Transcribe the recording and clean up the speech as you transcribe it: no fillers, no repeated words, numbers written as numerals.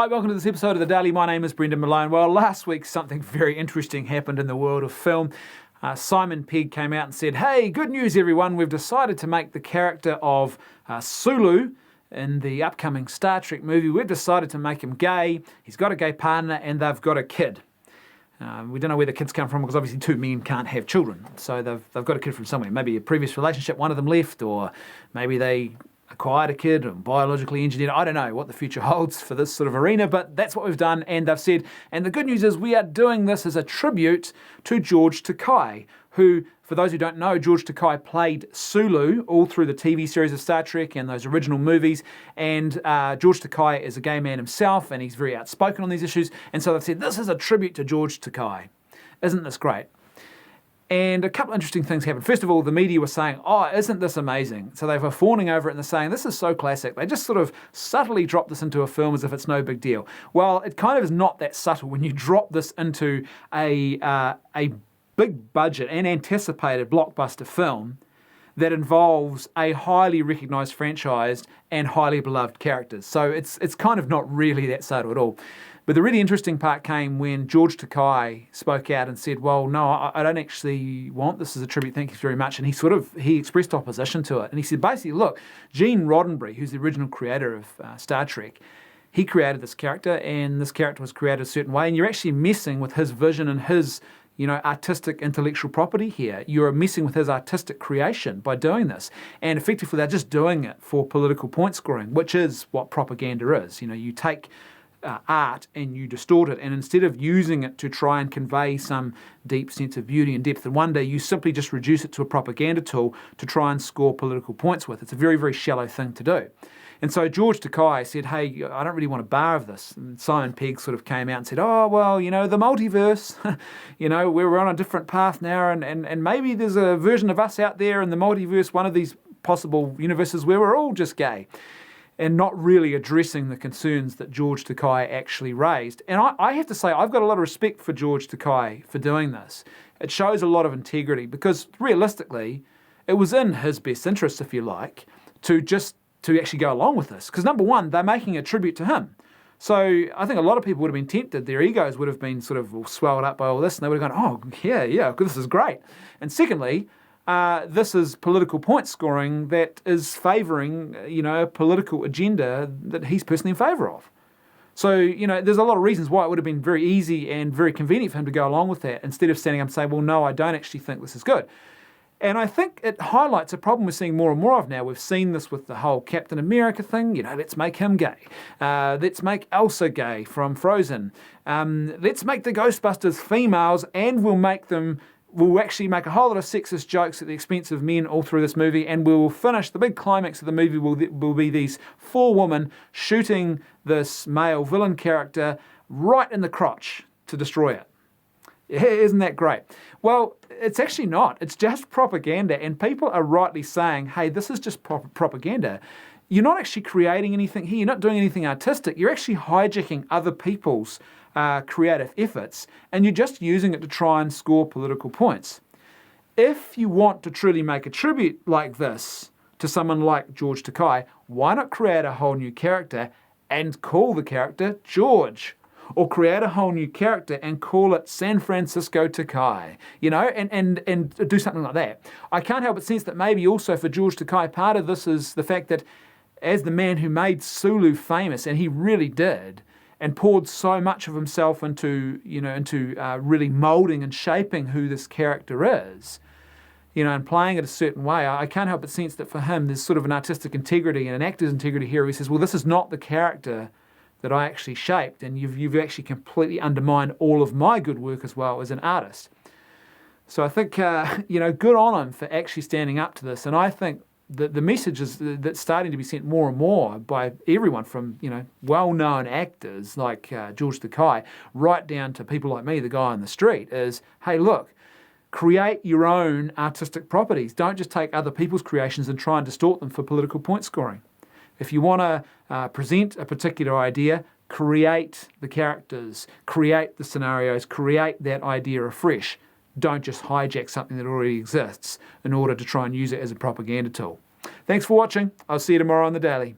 Right, welcome to this episode of The Daily. My name is Brendan Malone. Well, last week something very interesting happened in the world of film. Simon Pegg came out and said, hey, good news everyone, we've decided to make the character of Sulu in the upcoming Star Trek movie, we've decided to make him gay, he's got a gay partner and they've got a kid. We don't know where the kids come from because obviously two men can't have children. So they've got a kid from somewhere. Maybe a previous relationship, one of them left, or maybe they acquired a kid or biologically engineered. I don't know what the future holds for this sort of arena, but that's what we've done and they've said. And the good news is we are doing this as a tribute to George Takei, who, for those who don't know, George Takei played Sulu all through the TV series of Star Trek and those original movies. And George Takei is a gay man himself and he's very outspoken on these issues. And so they've said, this is a tribute to George Takei. Isn't this great? And a couple of interesting things happened. First of all, the media were saying, oh, isn't this amazing? So they were fawning over it and they're saying, this is so classic. They just sort of subtly dropped this into a film as if it's no big deal. Well, it kind of is not that subtle when you drop this into a big budget and anticipated blockbuster film that involves a highly recognised franchise and highly beloved characters. So it's kind of not really that subtle at all. But the really interesting part came when George Takei spoke out and said, well, no, I don't actually want this as a tribute, thank you very much. And he expressed opposition to it. And he said, basically, look, Gene Roddenberry, who's the original creator of Star Trek, he created this character and this character was created a certain way. And you're actually messing with his vision and his artistic intellectual property here. You're messing with his artistic creation by doing this. And effectively, they're just doing it for political point scoring, which is what propaganda is. You take art and you distort it, and instead of using it to try and convey some deep sense of beauty and depth and wonder, you simply just reduce it to a propaganda tool to try and score political points with. It's a very, very shallow thing to do. And so George Takei said, hey, I don't really want a bar of this. And Simon Pegg sort of came out and said, oh, well, the multiverse, we're on a different path now, and maybe there's a version of us out there in the multiverse, one of these possible universes where we're all just gay, and not really addressing the concerns that George Takei actually raised. And I have to say, I've got a lot of respect for George Takei for doing this. It shows a lot of integrity because realistically, it was in his best interest, if you like, to actually go along with this. Because number one, they're making a tribute to him. So I think a lot of people would have been tempted, their egos would have been sort of swelled up by all this, and they would have gone, oh, yeah, this is great. And secondly, this is political point scoring that is favouring, a political agenda that he's personally in favour of. So, there's a lot of reasons why it would have been very easy and very convenient for him to go along with that instead of standing up and saying, well, no, I don't actually think this is good. And I think it highlights a problem we're seeing more and more of now. We've seen this with the whole Captain America thing. Let's make him gay. Let's make Elsa gay from Frozen. Let's make the Ghostbusters females and we'll actually make a whole lot of sexist jokes at the expense of men all through this movie, and we'll finish, the big climax of the movie will be these four women shooting this male villain character right in the crotch to destroy it. Yeah, isn't that great? Well, it's actually not. It's just propaganda, and people are rightly saying, hey, this is just propaganda. You're not actually creating anything here. You're not doing anything artistic. You're actually hijacking other people's creative efforts, and you're just using it to try and score political points. If you want to truly make a tribute like this to someone like George Takei, why not create a whole new character and call the character George? Or create a whole new character and call it San Francisco Takei, and do something like that. I can't help but sense that maybe also for George Takei, part of this is the fact that as the man who made Sulu famous, and he really did, and poured so much of himself into really moulding and shaping who this character is, and playing it a certain way, I can't help but sense that for him there's sort of an artistic integrity and an actor's integrity here. He says, well, this is not the character that I actually shaped, and you've actually completely undermined all of my good work as well as an artist. So I think, good on him for actually standing up to this, and I think that the message is that's starting to be sent more and more by everyone from, well-known actors like George Takei right down to people like me, the guy on the street, is, hey, look, create your own artistic properties. Don't just take other people's creations and try and distort them for political point scoring. If you want to present a particular idea, create the characters, create the scenarios, create that idea afresh. Don't just hijack something that already exists in order to try and use it as a propaganda tool. Thanks for watching. I'll see you tomorrow on The Daily.